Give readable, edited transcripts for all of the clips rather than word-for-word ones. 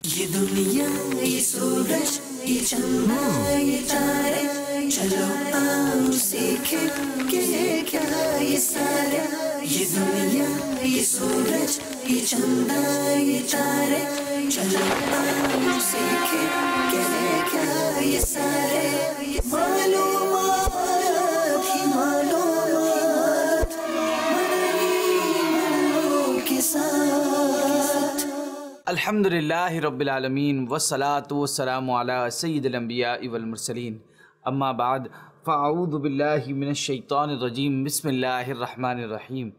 ये दुनिया, ये सूरज, ये चंदा, ये तारे, चलो आओ सीखे कि ये क्या ये सारे। ये दुनिया, ये सूरज, ये चंदा, ये तारे, चलो आओ सीखे कि ये क्या ये सारे। मालूमात ही मालूमात, मदनी के साथ। अल्हम्दुलिल्लाहि रब्बिल आलमीन वस्सलातु वस्सलामु अला सय्यिदिल अंबियाइ वल मुरसलीन अम्मा बाद फ़अऊज़ु बिल्लाहि मिनश शैतानिर रजीम बिस्मिल्लाहिर रहमानिर रहीम।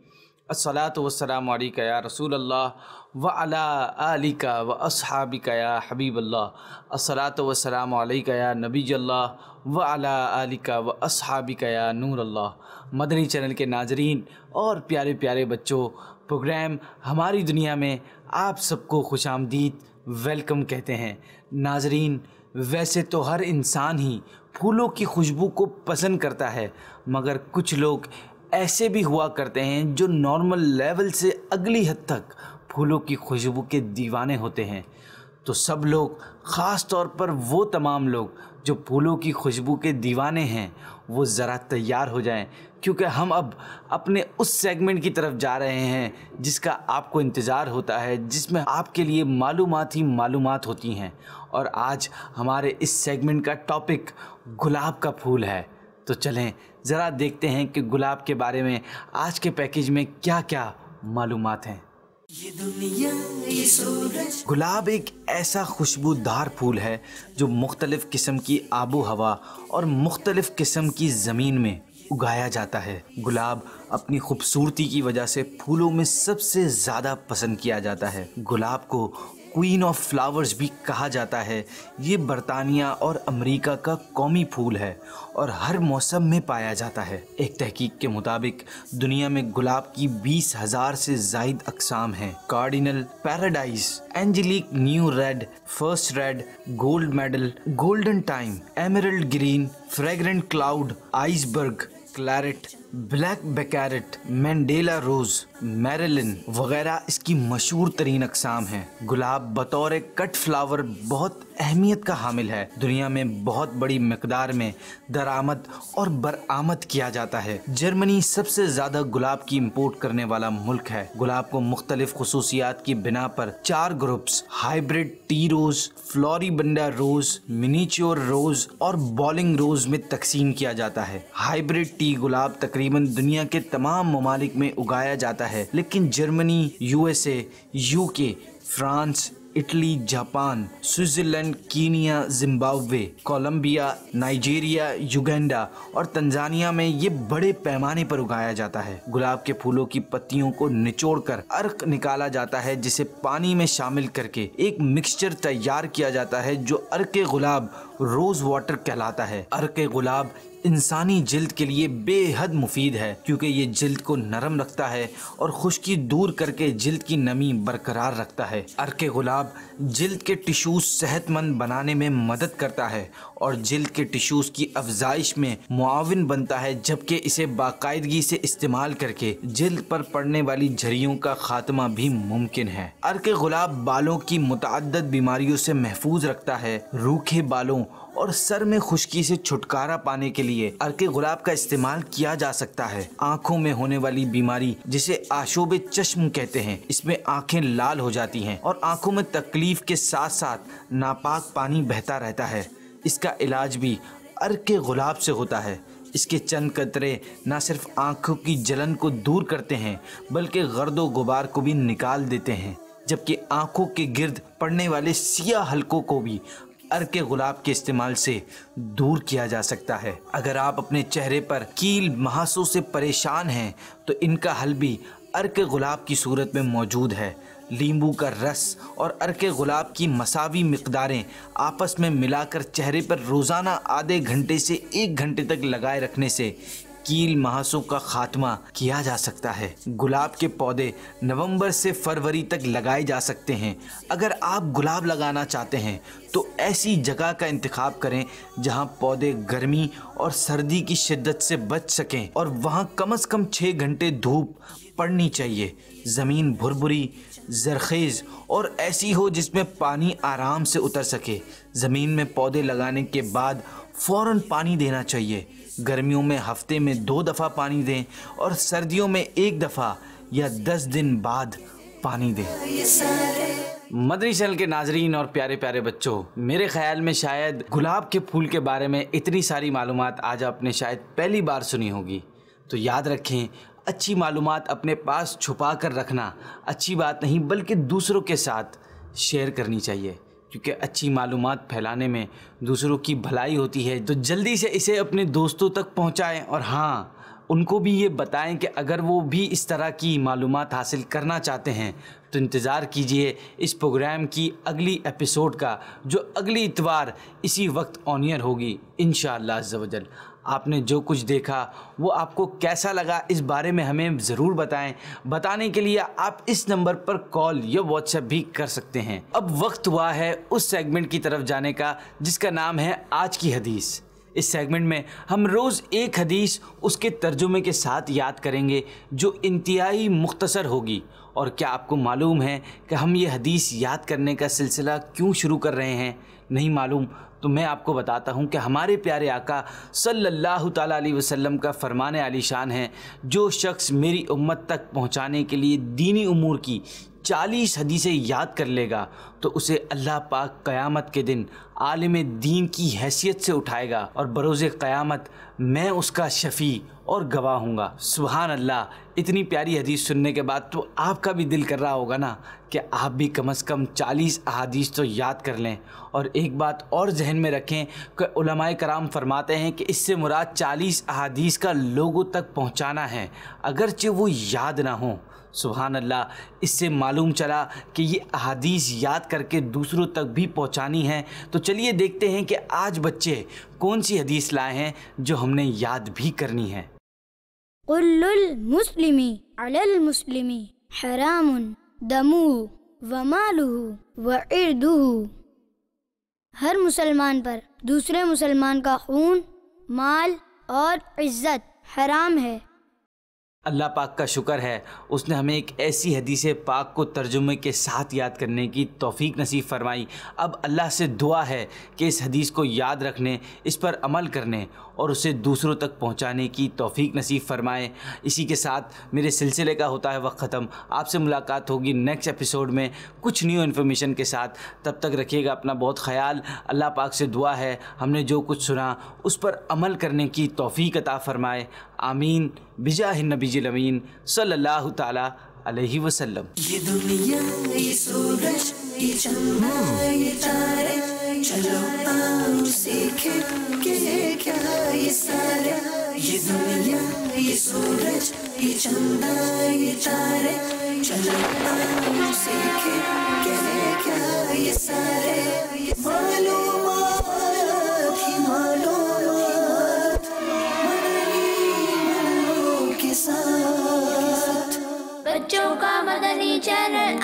अस्सलातु वस्सलामु अलैका या रसूल अल्लाह व अला आलिका व अस्हाबिका या हबीब अल्लाह। अस्सलातु वस्सलामु अलैका या नबी अल्लाह व अला आलिका व अस्हाबिका या नूर अल्लाह। मदनी चैनल के नाजरीन और प्यारे प्यारे बच्चों, प्रोग्राम हमारी दुनिया में आप सबको खुशामदीद वेलकम कहते हैं। नाजरीन, वैसे तो हर इंसान ही फूलों की खुशबू को पसंद करता है, मगर कुछ लोग ऐसे भी हुआ करते हैं जो नॉर्मल लेवल से अगली हद तक फूलों की खुशबू के दीवाने होते हैं। तो सब लोग, ख़ास तौर पर वो तमाम लोग जो फूलों की खुशबू के दीवाने हैं, वो ज़रा तैयार हो जाएं, क्योंकि हम अब अपने उस सेगमेंट की तरफ जा रहे हैं जिसका आपको इंतज़ार होता है, जिसमें आपके लिए मालूमात ही मालूमात होती हैं। और आज हमारे इस सेगमेंट का टॉपिक गुलाब का फूल है। तो चलें ज़रा देखते हैं कि गुलाब के बारे में आज के पैकेज में क्या क्या मालूमात हैं। ये दुनिया, ये सूरज। गुलाब एक ऐसा खुशबूदार फूल है जो मुख्तलिफ़ किस्म की आबो हवा और मुख्तलिफ़ किस्म की ज़मीन में उगाया जाता है। गुलाब अपनी खूबसूरती की वजह से फूलों में सबसे ज़्यादा पसंद किया जाता है। गुलाब को क्वीन ऑफ फ्लावर्स भी कहा जाता है। ये बरतानिया और अमेरिका का कौमी फूल है और हर मौसम में पाया जाता है। एक तहकीक के मुताबिक दुनिया में गुलाब की 20,000 से ज़ायद अक़साम हैं। Cardinal, paradise, angelic new red, first red, gold medal, golden time, emerald green, fragrant cloud, iceberg, claret, black baccarat, Mandela rose, Marilyn वगैरह इसकी मशहूर तरीन अक़साम हैं। गुलाब बतौर कट फ्लावर बहुत अहमियत का हामिल है। दुनिया में बहुत बड़ी मकदार में दरामद और बरामद किया जाता है। जर्मनी सबसे ज़्यादा गुलाब की इम्पोर्ट करने वाला मुल्क है। गुलाब को मुख्तलिफ खुसूसियात की बिना पर 4 ग्रुप्स, हाइब्रिड, टी रोज़, फ्लोरिबंडा रोज़, मिनीच्योर रोज़ और बॉलिंग रोज़ में तकसीम किया जाता है। हाइब्रिड टी गुलाब तकरीबन दुनिया के तमाम ममालिक में उगाया जाता है, लेकिन Germany, USA, UK, France, Italy, Japan, Switzerland, Kenya, Zimbabwe, Colombia, Nigeria, Uganda और तंजानिया में ये बड़े पैमाने पर उगाया जाता है। गुलाब के फूलों की पत्तियों को निचोड़कर अर्क निकाला जाता है, जिसे पानी में शामिल करके एक मिक्सचर तैयार किया जाता है जो अर्क गुलाब रोज़ वाटर कहलाता है। अर्क गुलाब इंसानी जिल्द के लिए बेहद मुफीद है, क्योंकि ये जिल्द को नरम रखता है और खुश्की दूर करके जिल्द की नमी बरकरार रखता है। अर्क गुलाब जिल्द के टिश्यूज़ सेहतमंद बनाने में मदद करता है और जिल्द के टिश्यूज़ की अफजाइश में मुआविन बनता है, जबकि इसे बाकायदगी से इस्तेमाल करके जिल्द पर पड़ने वाली झरियों का खात्मा भी मुमकिन है। अर्क गुलाब बालों की मुतअद्दिद बीमारियों से महफूज रखता है। रूखे बालों और सर में खुश्की से छुटकारा पाने के लिए अर्क गुलाब का इस्तेमाल किया जा सकता है। आँखों में होने वाली बीमारी, जिसे आशोब चश्म कहते हैं, इसमें आँखें लाल हो जाती हैं और आँखों में तकलीफ के साथ साथ नापाक पानी बहता रहता है। इसका इलाज भी अर्क गुलाब से होता है। इसके चंद कतरे न सिर्फ आँखों की जलन को दूर करते हैं, बल्कि गर्दो गुबार को भी निकाल देते हैं, जबकि आँखों के गिर्द पड़ने वाले सियाह हलकों को भी अर्क गुलाब के इस्तेमाल से दूर किया जा सकता है। अगर आप अपने चेहरे पर कील महासों से परेशान हैं तो इनका हल भी अर्क गुलाब की सूरत में मौजूद है। नींबू का रस और अर्क गुलाब की मसावी मिकदारें आपस में मिलाकर चेहरे पर रोज़ाना आधे घंटे से 1 घंटे तक लगाए रखने से कील महासों का खात्मा किया जा सकता है। गुलाब के पौधे नवंबर से फरवरी तक लगाए जा सकते हैं। अगर आप गुलाब लगाना चाहते हैं तो ऐसी जगह का इंतखाब करें जहां पौधे गर्मी और सर्दी की शिद्दत से बच सकें और वहां कम से कम 6 घंटे धूप पड़नी चाहिए। ज़मीन भुरभुरी, जरखेज़ और ऐसी हो जिसमें पानी आराम से उतर सके। ज़मीन में पौधे लगाने के बाद फ़ौरन पानी देना चाहिए। गर्मियों में हफ्ते में 2 दफ़ा पानी दें और सर्दियों में 1 दफ़ा या 10 दिन बाद पानी दें। मदनी चैनल के नाजरीन और प्यारे प्यारे बच्चों, मेरे ख्याल में शायद गुलाब के फूल के बारे में इतनी सारी मालूमात आज आपने शायद पहली बार सुनी होगी। तो याद रखें, अच्छी मालूमात अपने पास छुपा कर रखना अच्छी बात नहीं बल्कि दूसरों के साथ शेयर करनी चाहिए, क्योंकि अच्छी मालूमात फैलाने में दूसरों की भलाई होती है। तो जल्दी से इसे अपने दोस्तों तक पहुंचाएं और हाँ, उनको भी ये बताएं कि अगर वो भी इस तरह की मालूमात हासिल करना चाहते हैं तो इंतज़ार कीजिए इस प्रोग्राम की अगली एपिसोड का, जो अगली इतवार इसी वक्त ऑन एयर होगी इंशाअल्लाह अज़्ज़ वजल। आपने जो कुछ देखा वो आपको कैसा लगा इस बारे में हमें ज़रूर बताएं। बताने के लिए आप इस नंबर पर कॉल या व्हाट्सएप भी कर सकते हैं। अब वक्त हुआ है उस सेगमेंट की तरफ जाने का जिसका नाम है आज की हदीस। इस सेगमेंट में हम रोज़ एक हदीस उसके तर्जुमे के साथ याद करेंगे जो इंतहाई मुख्तसर होगी। और क्या आपको मालूम है कि हम ये हदीस याद करने का सिलसिला क्यों शुरू कर रहे हैं? नहीं मालूम? तो मैं आपको बताता हूँ कि हमारे प्यारे आका सल्लल्लाहु ताला अलैहि वसल्लम का फरमाने आलीशान है, जो शख्स मेरी उम्मत तक पहुँचाने के लिए दीनी उमूर की 40 हदीसें याद कर लेगा तो उसे अल्लाह पाक क़यामत के दिन आलिम दीन की हैसियत से उठाएगा और बरोज़े क़यामत मैं उसका शफ़ी और गवाह हूँगा। सुभान अल्लाह। इतनी प्यारी हदीस सुनने के बाद तो आपका भी दिल कर रहा होगा ना कि आप भी कम से कम 40 अहादीस तो याद कर लें। और एक बात और जहन में रखें कि उलमाए कराम फरमाते हैं कि इससे मुराद 40 अहादीस का लोगों तक पहुँचाना है, अगरचे वो याद ना हो। सुभान अल्लाह। इससे मालूम चला कि ये अहादीस याद करके दूसरों तक भी पहुंचानी है। तो चलिए देखते हैं कि आज बच्चे कौन सी हदीस लाए हैं जो हमने याद भी करनी है। कुल्लुल मुस्लिमी अलल मुस्लिमी हरामुन दमुहु व मालुहु व इर्दुहु। हर मुसलमान पर दूसरे मुसलमान का खून, माल और इज्जत हराम है। अल्लाह पाक का शुक्र है, उसने हमें एक ऐसी हदीस पाक को तर्जुमे के साथ याद करने की तौफीक नसीब फरमाई। अब अल्लाह से दुआ है कि इस हदीस को याद रखने, इस पर अमल करने और उसे दूसरों तक पहुंचाने की तौफीक नसीब फरमाए। इसी के साथ मेरे सिलसिले का होता है वक्त ख़त्म। आपसे मुलाकात होगी नेक्स्ट एपिसोड में कुछ न्यू इन्फॉर्मेशन के साथ। तब तक रखिएगा अपना बहुत ख्याल। अल्लाह पाक से दुआ है हमने जो कुछ सुना उस पर अमल करने की तौफीक अता फरमाए। आमीन बिजाहि नबीजिल अमीन सल्लल्लाहु ताला अलैहि वसल्लम। ये दुनिया, ये सूरज, ये चंदा, ये तारे, चलो आओ सीखे कि क्या ये सारे। ये दुनिया, ये सूरज, ये चंदा, ये तारे, चलो आओ सीखे कि क्या ये सारे। मालूमात ही मालूमात के साथ। बच्चों का मदनी चैनल